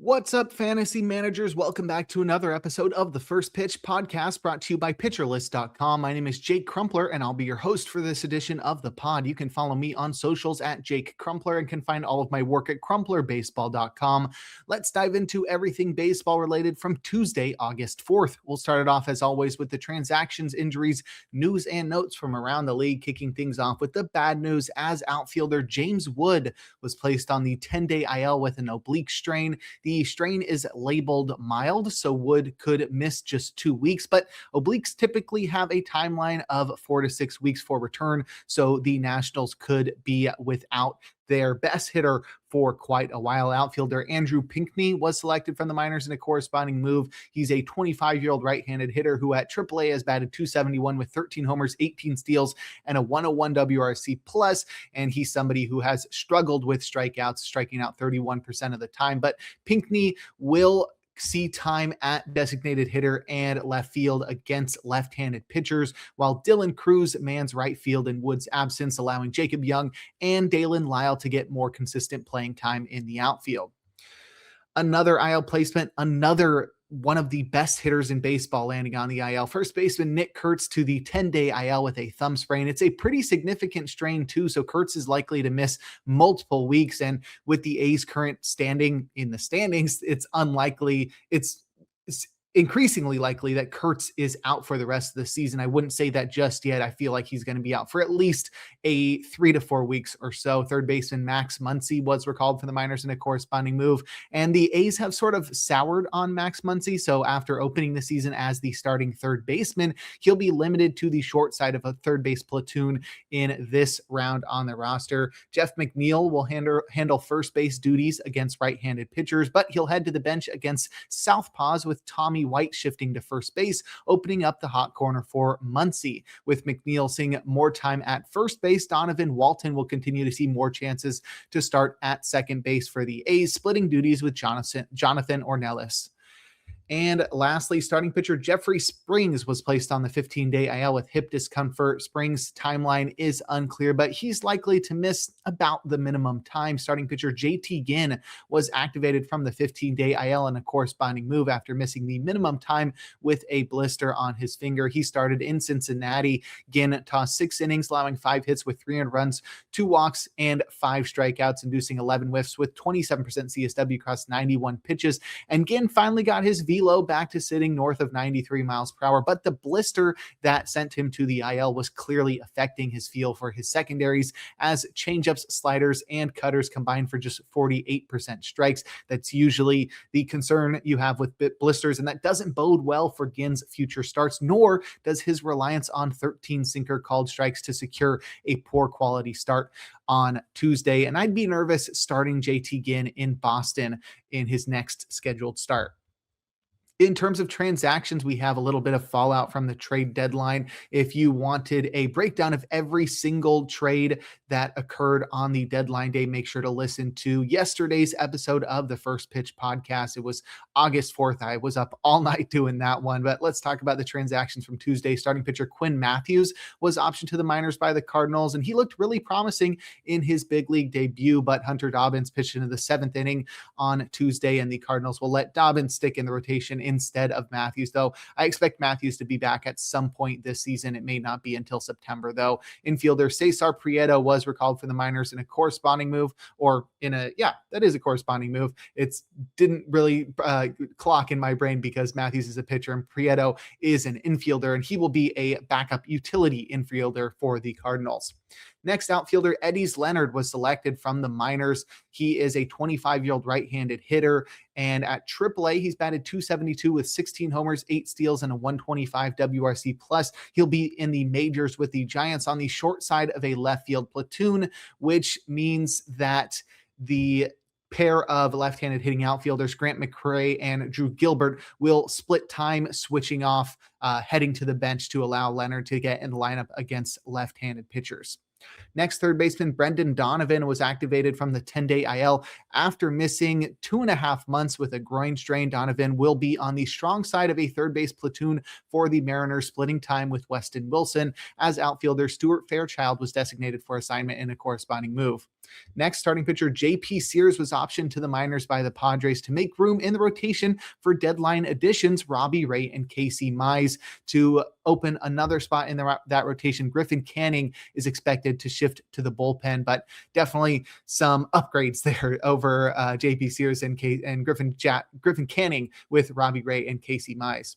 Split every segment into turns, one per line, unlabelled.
What's up, fantasy managers? Welcome back to another episode of the First Pitch podcast brought to you by PitcherList.com. My name is Jake Crumpler, and I'll be your host for this edition of the pod. You can follow me on socials at Jake Crumpler and can find all of my work at CrumplerBaseball.com. Let's dive into everything baseball related from Tuesday, August 4th. We'll start it off, as always, with the transactions, injuries, news, and notes from around the league, kicking things off with the bad news as outfielder James Wood was placed on the 10-day IL with an oblique strain. The strain is labeled mild, so Wood could miss just 2 weeks, but obliques typically have a timeline of 4 to 6 weeks for return, so the Nationals could be without their best hitter for quite a while. Outfielder Andrew Pinckney was selected from the minors in a corresponding move. He's a 25-year-old right-handed hitter who at AAA has batted .271 with 13 homers, 18 steals, and a 101 WRC plus. And he's somebody who has struggled with strikeouts, striking out 31% of the time. But Pinckney will see time at designated hitter and left field against left-handed pitchers, while Dylan Cruz mans right field in Wood's absence, allowing Jacob Young and Dalen Lyle to get more consistent playing time in the outfield. Another IL placement, another one of the best hitters in baseball landing on the IL. First baseman Nick Kurtz to the 10-day IL with a thumb sprain. It's a pretty significant strain too, so Kurtz is likely to miss multiple weeks. And with the A's current standing in the standings, it's increasingly likely that Kurtz is out for the rest of the season. I wouldn't say that just yet. I feel like he's going to be out for at least a 3 to 4 weeks or so. Third baseman Max Muncy was recalled from the minors in a corresponding move, and the A's have sort of soured on Max Muncy. So after opening the season as the starting third baseman, he'll be limited to the short side of a third base platoon in this round on the roster. Jeff McNeil will handle first base duties against right-handed pitchers, but he'll head to the bench against southpaws with Tommy White shifting to first base, opening up the hot corner for Muncy. With McNeil seeing more time at first base, Donovan Walton will continue to see more chances to start at second base for the A's, splitting duties with Jonathan Ornelas. And lastly, starting pitcher Jeffrey Springs was placed on the 15-day IL with hip discomfort. Springs' timeline is unclear, but he's likely to miss about the minimum time. Starting pitcher JT Ginn was activated from the 15-day IL in a corresponding move after missing the minimum time with a blister on his finger. He started in Cincinnati. Ginn tossed 6 innings, allowing 5 hits with 300 runs, 2 walks, and 5 strikeouts, inducing 11 whiffs with 27% CSW across 91 pitches. And Ginn finally got his velo back to sitting north of 93 miles per hour, but the blister that sent him to the IL was clearly affecting his feel for his secondaries, as changeups, sliders, and cutters combined for just 48% strikes. That's usually the concern you have with blisters, and that doesn't bode well for Ginn's future starts, nor does his reliance on 13 sinker called strikes to secure a poor quality start on Tuesday. And I'd be nervous starting JT Ginn in Boston in his next scheduled start. In terms of transactions, we have a little bit of fallout from the trade deadline. If you wanted a breakdown of every single trade that occurred on the deadline day, make sure to listen to yesterday's episode of the First Pitch podcast. It was August 4th. I was up all night doing that one, but let's talk about the transactions from Tuesday. Starting pitcher Quinn Matthews was optioned to the minors by the Cardinals, and he looked really promising in his big league debut, but Hunter Dobbins pitched into the 7th inning on Tuesday, and the Cardinals will let Dobbins stick in the rotation instead of Matthews, though I expect Matthews to be back at some point this season. It may not be until September, though. Infielder Cesar Prieto was recalled for the minors in a corresponding move, that is a corresponding move. It didn't really clock in my brain because Matthews is a pitcher and Prieto is an infielder, and he will be a backup utility infielder for the Cardinals. Next, outfielder Eddys Leonard was selected from the minors. He is a 25-year-old right-handed hitter, and at AAA, he's batted .272 with 16 homers, 8 steals, and a 125 WRC plus. He'll be in the majors with the Giants on the short side of a left field platoon, which means that the pair of left-handed hitting outfielders, Grant McCray and Drew Gilbert, will split time switching off, heading to the bench to allow Leonard to get in the lineup against left-handed pitchers. Next, third baseman Brendan Donovan was activated from the 10-day IL after missing 2.5 months with a groin strain. Donovan will be on the strong side of a third base platoon for the Mariners, splitting time with Weston Wilson, as outfielder Stuart Fairchild was designated for assignment in a corresponding move. Next, starting pitcher J.P. Sears was optioned to the minors by the Padres to make room in the rotation for deadline additions Robbie Ray and Casey Mize. To open another spot in that rotation, Griffin Canning is expected to shift to the bullpen, but definitely some upgrades there over J.P. Sears and Griffin Canning with Robbie Ray and Casey Mize.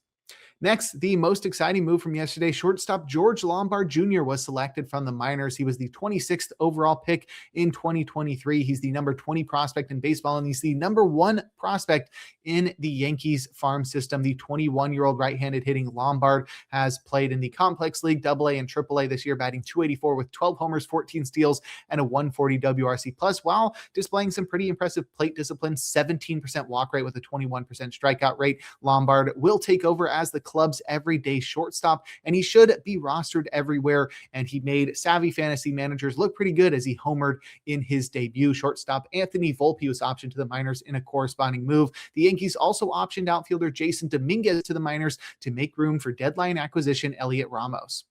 Next, the most exciting move from yesterday, shortstop George Lombard Jr. was selected from the minors. He was the 26th overall pick in 2023. He's the number 20 prospect in baseball, and he's the number 1 prospect in the Yankees farm system. The 21-year-old right-handed hitting Lombard has played in the Complex League, AA and AAA this year, batting .284 with 12 homers, 14 steals, and a 140 WRC+, while displaying some pretty impressive plate discipline, 17% walk rate with a 21% strikeout rate. Lombard will take over as the club's everyday shortstop, and he should be rostered everywhere, and he made savvy fantasy managers look pretty good as he homered in his debut. Shortstop Anthony Volpe was optioned to the minors in a corresponding move. The Yankees also optioned outfielder Jason Dominguez to the minors to make room for deadline acquisition Elliot Ramos.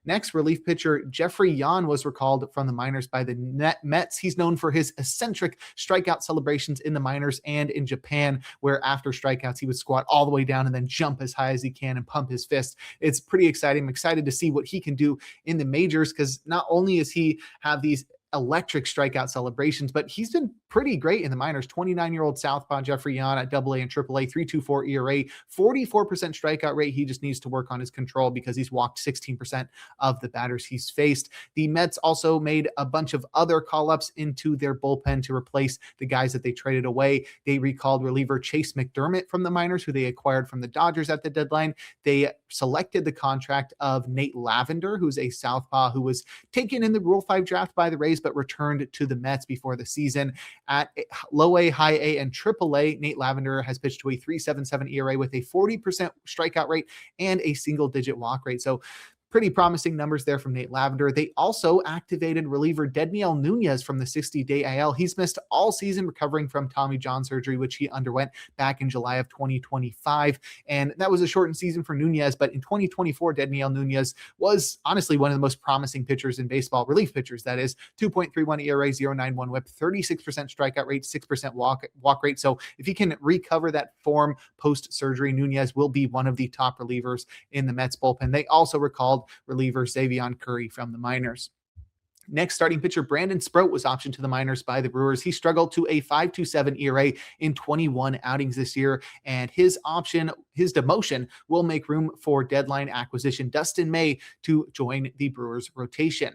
Next, relief pitcher Jeffrey Yan was recalled from the minors by the Mets. He's known for his eccentric strikeout celebrations in the minors and in Japan, where after strikeouts, he would squat all the way down and then jump as high as he can and pump his fist. It's pretty exciting. I'm excited to see what he can do in the majors, because not only is he have these electric strikeout celebrations, but he's been pretty great in the minors. 29-year-old southpaw Jeffrey Yan at AA and AAA, 3.24 ERA, 44% strikeout rate. He just needs to work on his control because he's walked 16% of the batters he's faced. The Mets also made a bunch of other call-ups into their bullpen to replace the guys that they traded away. They recalled reliever Chase McDermott from the minors, who they acquired from the Dodgers at the deadline. They selected the contract of Nate Lavender, who's a southpaw who was taken in the Rule 5 draft by the Rays, but returned to the Mets before the season. At low A, high A, and triple A, Nate Lavender has pitched to a 3.77 ERA with a 40% strikeout rate and a single-digit walk rate. So pretty promising numbers there from Nate Lavender. They also activated reliever Dedniel Nunez from the 60-day IL. He's missed all season recovering from Tommy John surgery, which he underwent back in July of 2025. And that was a shortened season for Nunez, but in 2024, Dedniel Nunez was honestly one of the most promising pitchers in baseball, relief pitchers, that is. 2.31 ERA, 0.91 whip, 36% strikeout rate, 6% walk rate. So if he can recover that form post-surgery, Nunez will be one of the top relievers in the Mets bullpen. They also recalled reliever Xavion Curry from the minors. Next, starting pitcher Brandon Sproat was optioned to the minors by the Brewers. He struggled to a 5.27 ERA in 21 outings this year, and his demotion will make room for deadline acquisition Dustin May to join the Brewers rotation.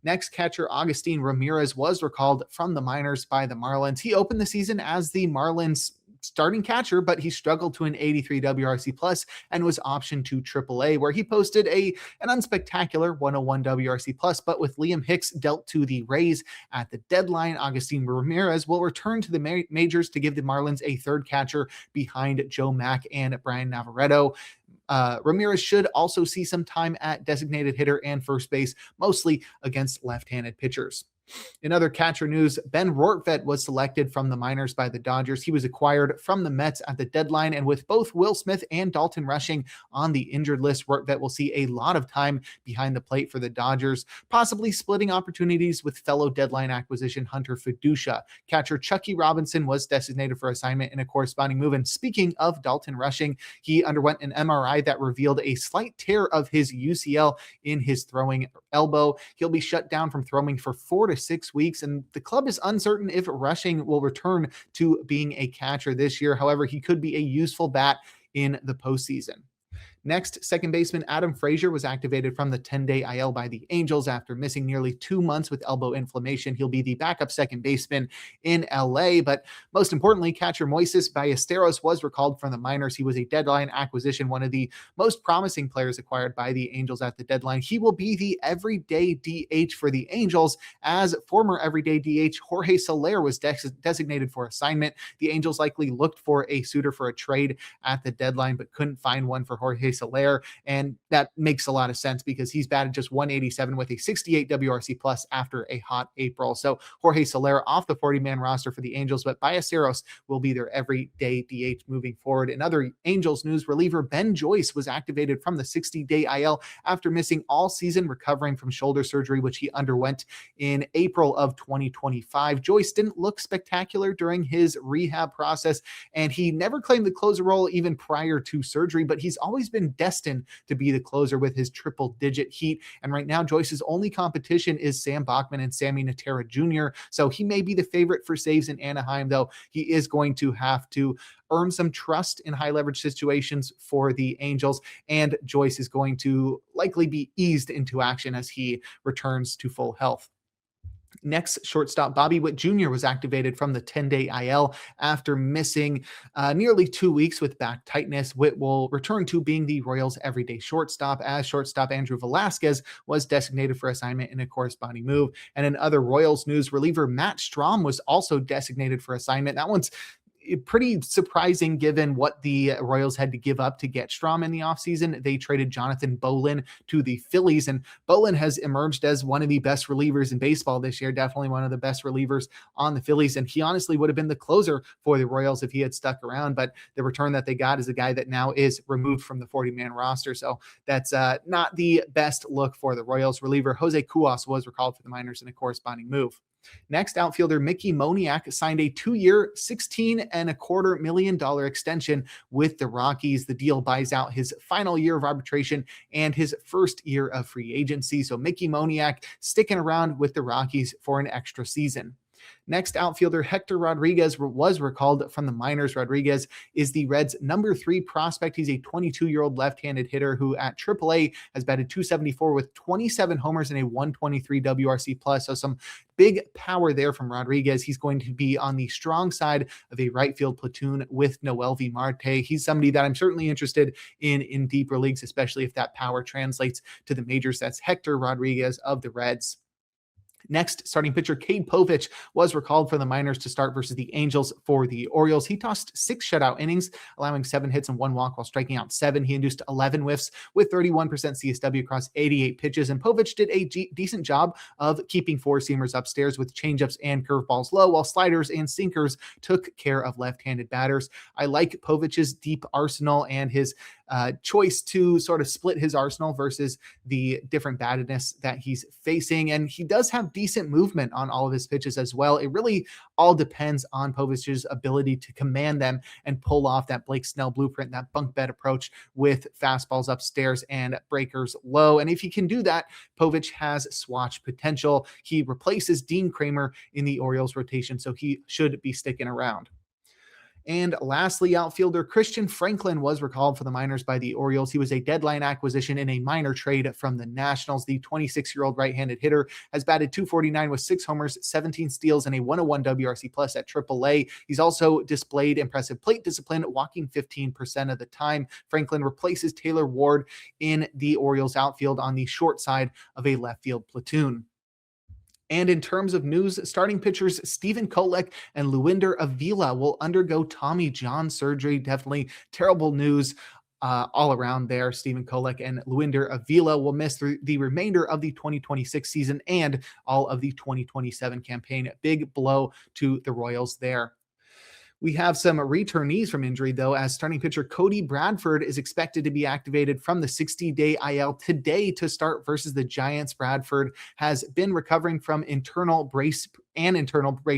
Next, catcher Agustin Ramirez was recalled from the minors by the Marlins. He opened the season as the Marlins starting catcher, but he struggled to an 83 WRC+ and was optioned to AAA, where he posted an unspectacular 101 WRC+, but with Liam Hicks dealt to the Rays at the deadline, Agustin Ramirez will return to the majors to give the Marlins a third catcher behind Joe Mack and Brian Navarreto. Ramirez should also see some time at designated hitter and first base, mostly against left-handed pitchers. In other catcher news, Ben Rortvedt was selected from the minors by the Dodgers. He was acquired from the Mets at the deadline, and with both Will Smith and Dalton Rushing on the injured list, Rortvedt will see a lot of time behind the plate for the Dodgers, possibly splitting opportunities with fellow deadline acquisition Hunter Fiducia. Catcher Chucky Robinson was designated for assignment in a corresponding move. And speaking of Dalton Rushing, he underwent an MRI that revealed a slight tear of his UCL in his throwing elbow. He'll be shut down from throwing for 4 to 6 weeks, and the club is uncertain if Rushing will return to being a catcher this year. However, he could be a useful bat in the postseason. Next, second baseman Adam Frazier was activated from the 10-day IL by the Angels after missing nearly 2 months with elbow inflammation. He'll be the backup second baseman in LA, but most importantly, catcher Moises Ballesteros was recalled from the minors. He was a deadline acquisition, one of the most promising players acquired by the Angels at the deadline. He will be the everyday DH for the Angels, as former everyday DH Jorge Soler was designated for assignment. The Angels likely looked for a suitor for a trade at the deadline, but couldn't find one for Jorge Soler. And that makes a lot of sense because he's batted just 187 with a 68 WRC plus after a hot April. So Jorge Soler off the 40-man roster for the Angels, but Ballesteros will be their everyday DH moving forward. In other Angels news, reliever Ben Joyce was activated from the 60-day IL after missing all season, recovering from shoulder surgery, which he underwent in April of 2025. Joyce didn't look spectacular during his rehab process, and he never claimed the closer role even prior to surgery, but he's always been destined to be the closer with his triple-digit heat. And right now, Joyce's only competition is Sam Bachman and Sammy Natera Jr., so he may be the favorite for saves in Anaheim, though he is going to have to earn some trust in high leverage situations for the Angels, and Joyce is going to likely be eased into action as he returns to full health. Next, shortstop Bobby Witt Jr. was activated from the 10-day IL after missing nearly 2 weeks with back tightness. Witt will return to being the Royals' everyday shortstop, as shortstop Andrew Velasquez was designated for assignment in a corresponding move. And in other Royals news, reliever Matt Strahm was also designated for assignment. That one's pretty surprising given what the Royals had to give up to get Strahm in the offseason. They traded Jonathan Bolin to the Phillies, and Bolin has emerged as one of the best relievers in baseball this year, definitely one of the best relievers on the Phillies, and he honestly would have been the closer for the Royals if he had stuck around, but the return that they got is a guy that now is removed from the 40-man roster, so that's not the best look for the Royals. Reliever Jose Cuas was recalled for the minors in a corresponding move. Next, outfielder Mickey Moniak signed a 2-year, $16.25 million extension with the Rockies. The deal buys out his final year of arbitration and his first year of free agency. So Mickey Moniak sticking around with the Rockies for an extra season. Next, outfielder Hector Rodriguez was recalled from the minors. Rodriguez is the Reds' number 3 prospect. He's a 22-year-old left-handed hitter who at AAA has batted .274 with 27 homers and a 123 WRC plus. So some big power there from Rodriguez. He's going to be on the strong side of a right field platoon with Noelvi Marte. He's somebody that I'm certainly interested in deeper leagues, especially if that power translates to the majors. That's Hector Rodriguez of the Reds. Next, starting pitcher Cade Povich was recalled for the minors to start versus the Angels for the Orioles. He tossed 6 shutout innings, allowing 7 hits and 1 walk while striking out 7. He induced 11 whiffs with 31% CSW across 88 pitches, and Povich did a decent job of keeping 4-seamers upstairs with changeups and curveballs low, while sliders and sinkers took care of left-handed batters. I like Povich's deep arsenal and his choice to sort of split his arsenal versus the different battedness that he's facing. And he does have decent movement on all of his pitches as well. It really all depends on Povich's ability to command them and pull off that Blake Snell blueprint, that bunk bed approach with fastballs upstairs and breakers low. And if he can do that, Povich has swatch potential. He replaces Dean Kramer in the Orioles rotation, so he should be sticking around. And lastly, outfielder Christian Franklin was recalled for the minors by the Orioles. He was a deadline acquisition in a minor trade from the Nationals. The 26-year-old right-handed hitter has batted .249 with 6 homers, 17 steals, and a 101 WRC plus at AAA. He's also displayed impressive plate discipline, walking 15% of the time. Franklin replaces Taylor Ward in the Orioles outfield on the short side of a left field platoon. And in terms of news, starting pitchers Stephen Kolek and Luinder Avila will undergo Tommy John surgery. Definitely terrible news all around there. Stephen Kolek and Luinder Avila will miss the remainder of the 2026 season and all of the 2027 campaign. Big blow to the Royals there. We have some returnees from injury, though, as starting pitcher Cody Bradford is expected to be activated from the 60-day IL today to start versus the Giants. Bradford has been recovering from internal brace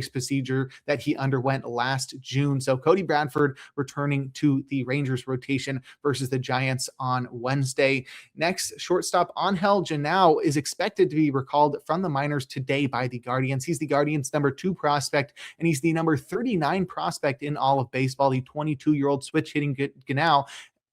procedure that he underwent last June. So Cody Bradford returning to the Rangers rotation versus the Giants on Wednesday. Next, shortstop Angel Janao is expected to be recalled from the minors today by the Guardians. He's the Guardians' number 2 prospect, and he's the number 39 prospect in all of baseball. The 22-year-old switch-hitting Janao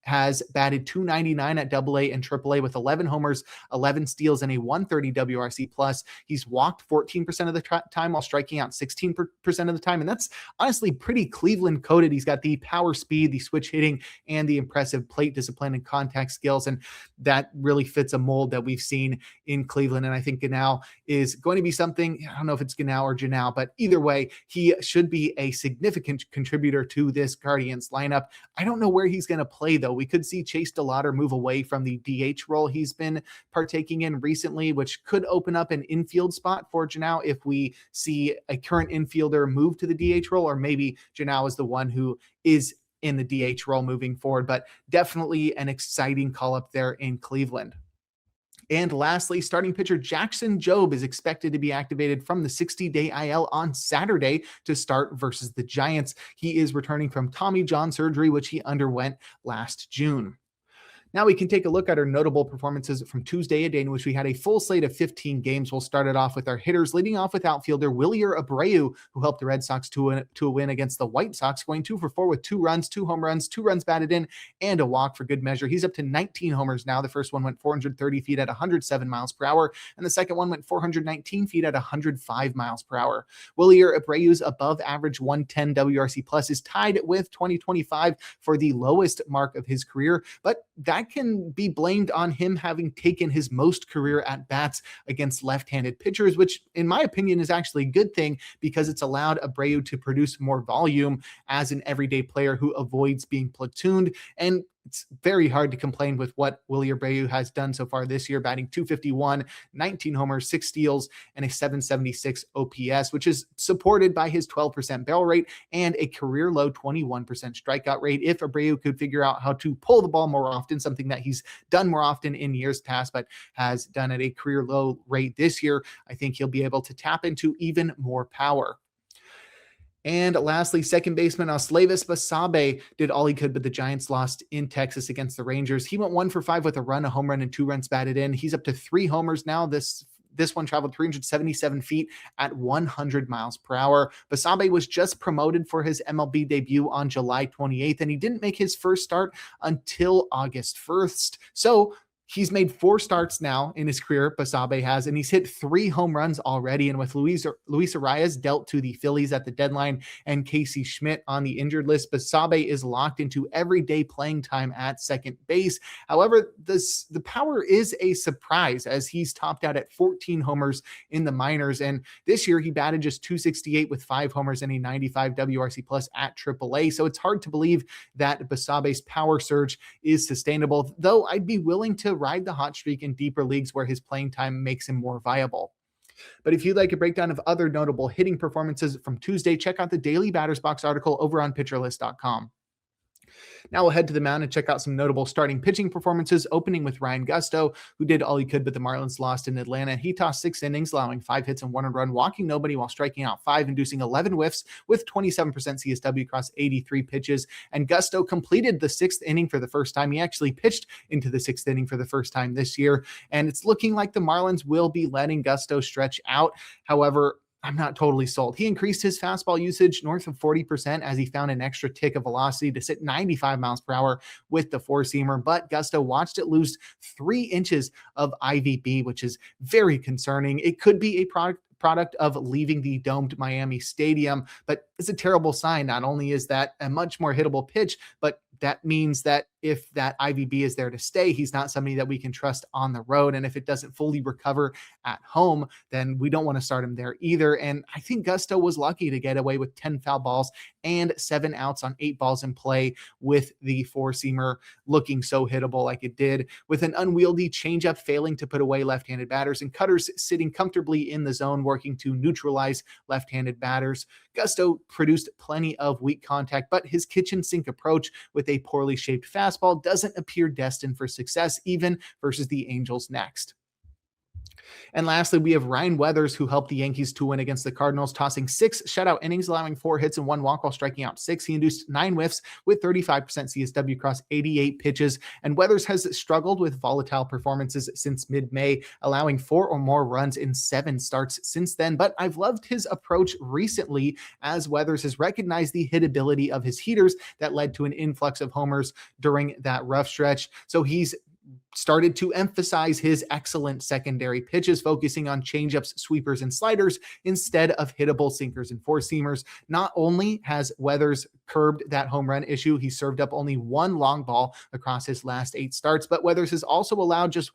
has batted .299 at AA and AAA with 11 homers, 11 steals, and a 130 WRC plus. He's walked 14% of the time while striking out 16% of the time, and that's honestly pretty Cleveland coded. He's got the power speed, the switch hitting, and the impressive plate discipline and contact skills, and that really fits a mold that we've seen in Cleveland. And I think Janao is going to be something, I don't know if it's Janao or Janao, but either way, he should be a significant contributor to this Guardians lineup. I don't know where he's going to play, though. We could see Chase DeLauder move away from the DH role he's been partaking in recently, which could open up an infield spot for Janao if we see a current infielder move to the DH role, or maybe Janao is the one who is in the DH role moving forward. But definitely an exciting call up there in Cleveland. And lastly, starting pitcher Jackson Jobe is expected to be activated from the 60-day IL on Saturday to start versus the Giants. He is returning from Tommy John surgery, which he underwent last June. Now we can take a look at our notable performances from Tuesday, a day in which we had a full slate of 15 games. We'll start it off with our hitters, leading off with outfielder Wilyer Abreu, who helped the Red Sox to a win against the White Sox, going 2 for 4 with 2 runs, 2 home runs, 2 runs batted in, and a walk for good measure. He's up to 19 homers now. The first one went 430 feet at 107 miles per hour, and the second one went 419 feet at 105 miles per hour. Wilyer Abreu's above average 110 WRC plus is tied with 2025 for the lowest mark of his career, but that can be blamed on him having taken his most career at bats against left-handed pitchers, which in my opinion is actually a good thing because it's allowed Abreu to produce more volume as an everyday player who avoids being platooned. And it's very hard to complain with what Wilyer Abreu has done so far this year, batting .251, 19 homers, 6 steals, and a .776 OPS, which is supported by his 12% barrel rate and a career low 21% strikeout rate. If Abreu could figure out how to pull the ball more often, something that he's done more often in years past, but has done at a career low rate this year, I think he'll be able to tap into even more power. And lastly, second baseman Osleivis Basabe did all he could, but the Giants lost in Texas against the Rangers. He went 1 for 5 with a run, a home run, and 2 runs batted in. He's up to 3 homers now. This one traveled 377 feet at 100 miles per hour. Basabe was just promoted for his MLB debut on July 28th, and he didn't make his first start until August 1st. So he's made 4 starts now in his career, Basabe has, and he's hit 3 home runs already. And with Luis Arias dealt to the Phillies at the deadline and Casey Schmidt on the injured list, Basabe is locked into everyday playing time at second base. However, the power is a surprise as he's topped out at 14 homers in the minors. And this year he batted just .268 with 5 homers and a 95 WRC plus at AAA. So it's hard to believe that Basabe's power surge is sustainable, though I'd be willing to ride the hot streak in deeper leagues where his playing time makes him more viable. But if you'd like a breakdown of other notable hitting performances from Tuesday, check out the Daily Batters Box article over on pitcherlist.com. Now we'll head to the mound and check out some notable starting pitching performances, opening with Ryan Gusto, who did all he could, but the Marlins lost in Atlanta. He tossed 6 innings, allowing 5 hits and 1 run, walking nobody while striking out 5, inducing 11 whiffs with 27% CSW across 83 pitches. And Gusto completed the 6th inning for the first time. He actually pitched into the 6th inning for the first time this year, and it's looking like the Marlins will be letting Gusto stretch out. However, I'm not totally sold. He increased his fastball usage north of 40% as he found an extra tick of velocity to sit 95 miles per hour with the 4-seamer, but Gusto watched it lose 3 inches of IVB, which is very concerning. It could be a product of leaving the domed Miami stadium, but it's a terrible sign. Not only is that a much more hittable pitch, but that means that if that IVB is there to stay, he's not somebody that we can trust on the road. And if it doesn't fully recover at home, then we don't want to start him there either. And I think Gusto was lucky to get away with 10 foul balls and 7 outs on 8 balls in play with the 4-seamer looking so hittable like it did, with an unwieldy changeup failing to put away left-handed batters and cutters sitting comfortably in the zone working to neutralize left-handed batters. Gusto produced plenty of weak contact, but his kitchen sink approach with a poorly shaped fastball doesn't appear destined for success, even versus the Angels next. And lastly, we have Ryan Weathers, who helped the Yankees to win against the Cardinals, tossing 6 shutout innings, allowing 4 hits and 1 walk while striking out 6. He induced 9 whiffs with 35% CSW across 88 pitches. And Weathers has struggled with volatile performances since mid-May, allowing 4 or more runs in 7 starts since then. But I've loved his approach recently as Weathers has recognized the hittability of his heaters that led to an influx of homers during that rough stretch. So he's started to emphasize his excellent secondary pitches, focusing on changeups, sweepers, and sliders instead of hittable sinkers and 4-seamers. Not only has Weathers curbed that home run issue, he served up only 1 long ball across his last 8 starts, but Weathers has also allowed just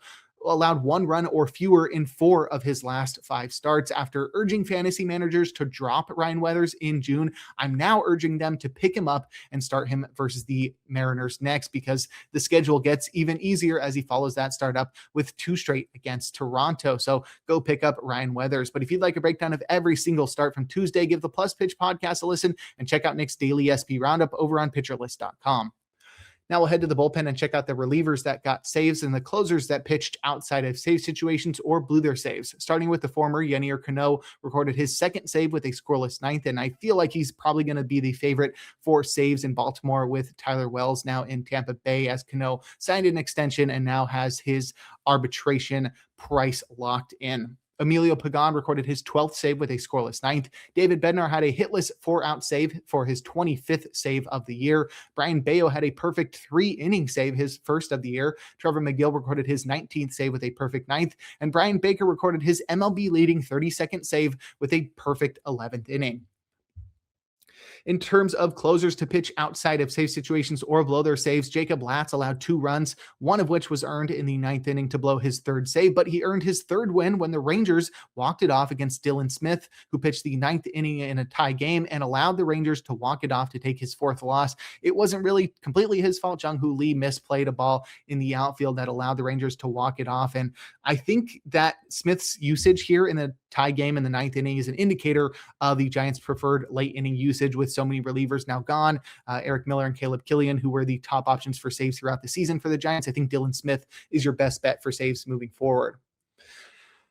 allowed 1 run or fewer in 4 of his last 5 starts. After urging fantasy managers to drop Ryan Weathers in June, I'm now urging them to pick him up and start him versus the Mariners next, because the schedule gets even easier as he follows that start up with 2 straight against Toronto. So go pick up Ryan Weathers. But if you'd like a breakdown of every single start from Tuesday, give the Plus Pitch podcast a listen and check out Nick's daily SP roundup over on pitcherlist.com. Now we'll head to the bullpen and check out the relievers that got saves and the closers that pitched outside of save situations or blew their saves. Starting with the former, Yennier Cano recorded his second save with a scoreless ninth, and I feel like he's probably going to be the favorite for saves in Baltimore with Tyler Wells now in Tampa Bay, as Cano signed an extension and now has his arbitration price locked in. Emilio Pagan recorded his 12th save with a scoreless ninth. David Bednar had a hitless 4-out save for his 25th save of the year. Brian Bayo had a perfect 3-inning save, his first of the year. Trevor McGill recorded his 19th save with a perfect ninth. And Brian Baker recorded his MLB leading 32nd save with a perfect 11th inning. In terms of closers to pitch outside of save situations or blow their saves, Jacob Latz allowed 2 runs, one of which was earned in the 9th inning to blow his 3rd save, but he earned his 3rd win when the Rangers walked it off against Dylan Smith, who pitched the 9th inning in a tie game and allowed the Rangers to walk it off to take his 4th loss. It wasn't really completely his fault. Jung-Hoo Lee misplayed a ball in the outfield that allowed the Rangers to walk it off, and I think that Smith's usage here in the tie game in the 9th inning is an indicator of the Giants' preferred late inning usage, with so many relievers now gone. Eric Miller and Caleb Killian, who were the top options for saves throughout the season for the Giants. I think Dylan Smith is your best bet for saves moving forward.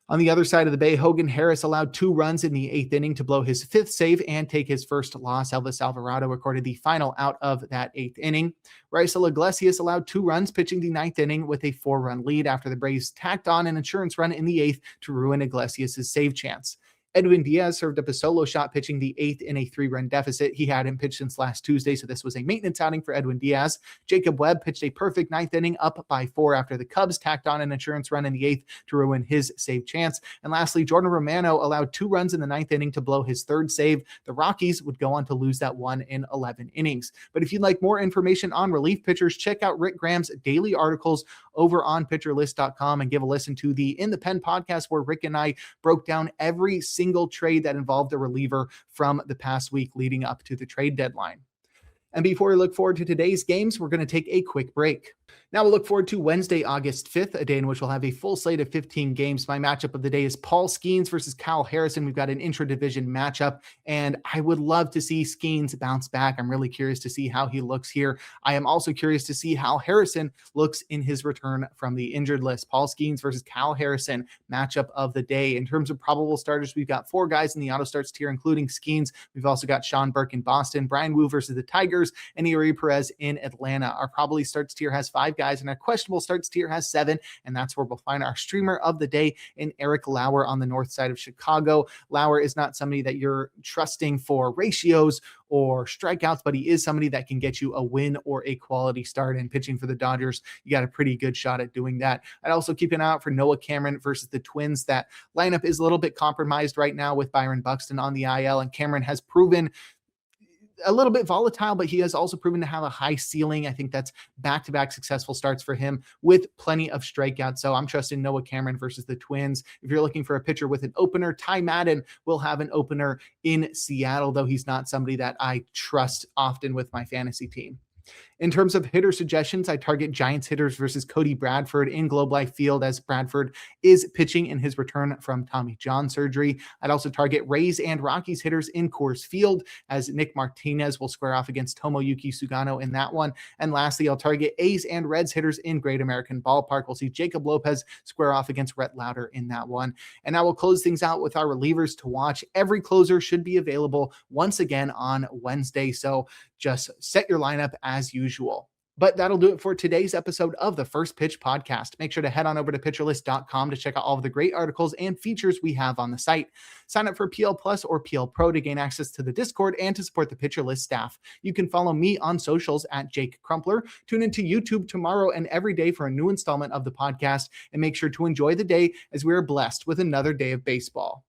On the other side of the bay, Hogan Harris allowed 2 runs in the 8th inning to blow his 5th save and take his first loss. Elvis Alvarado recorded the final out of that 8th inning. Raisel Iglesias allowed 2 runs pitching the 9th inning with a 4-run lead after the Braves tacked on an insurance run in the 8th to ruin Iglesias' save chance. Edwin Diaz served up a solo shot pitching the 8th in a 3-run deficit. He hadn't pitched since last Tuesday, so this was a maintenance outing for Edwin Diaz. Jacob Webb pitched a perfect 9th inning up by 4 after the Cubs tacked on an insurance run in the 8th to ruin his save chance. And lastly, Jordan Romano allowed 2 runs in the 9th inning to blow his 3rd save. The Rockies would go on to lose that one in 11 innings. But if you'd like more information on relief pitchers, check out Rick Graham's daily articles over on pitcherlist.com and give a listen to the In the Pen podcast, where Rick and I broke down every single trade that involved a reliever from the past week leading up to the trade deadline. And before we look forward to today's games, we're going to take a quick break. Now we'll look forward to Wednesday, August 5th, a day in which we'll have a full slate of 15 games. My matchup of the day is Paul Skeens versus Kyle Harrison. We've got an intra-division matchup, and I would love to see Skeens bounce back. I'm really curious to see how he looks here. I am also curious to see how Harrison looks in his return from the injured list. Paul Skeens versus Kyle Harrison, matchup of the day. In terms of probable starters, we've got 4 guys in the auto starts tier, including Skeens. We've also got Sean Burke in Boston, Brian Wu versus the Tigers, and Uri Perez in Atlanta. Our probably starts tier has 5 guys, and our questionable starts tier has 7, and that's where we'll find our streamer of the day in Eric Lauer on the north side of Chicago. Lauer is not somebody that you're trusting for ratios or strikeouts, but he is somebody that can get you a win or a quality start. And pitching for the Dodgers, you got a pretty good shot at doing that. I'd also keep an eye out for Noah Cameron versus the Twins. That lineup is a little bit compromised right now with Byron Buxton on the IL, and Cameron has proven a little bit volatile, but he has also proven to have a high ceiling. I think that's back-to-back successful starts for him with plenty of strikeouts. So I'm trusting Noah Cameron versus the Twins. If you're looking for a pitcher with an opener, Ty Madden will have an opener in Seattle, though he's not somebody that I trust often with my fantasy team. In terms of hitter suggestions, I target Giants hitters versus Cody Bradford in Globe Life Field, as Bradford is pitching in his return from Tommy John surgery. I'd also target Rays and Rockies hitters in Coors Field, as Nick Martinez will square off against Tomoyuki Sugano in that one. And lastly, I'll target A's and Reds hitters in Great American Ballpark. We'll see Jacob Lopez square off against Rhett Lauder in that one. And now we'll close things out with our relievers to watch. Every closer should be available once again on Wednesday, so just set your lineup as usual. But that'll do it for today's episode of the First Pitch Podcast. Make sure to head on over to pitcherlist.com to check out all of the great articles and features we have on the site. Sign up for PL Plus or PL Pro to gain access to the Discord and to support the Pitcher List staff. You can follow me on socials at Jake Crumpler. Tune into YouTube tomorrow and every day for a new installment of the podcast, and make sure to enjoy the day as we are blessed with another day of baseball.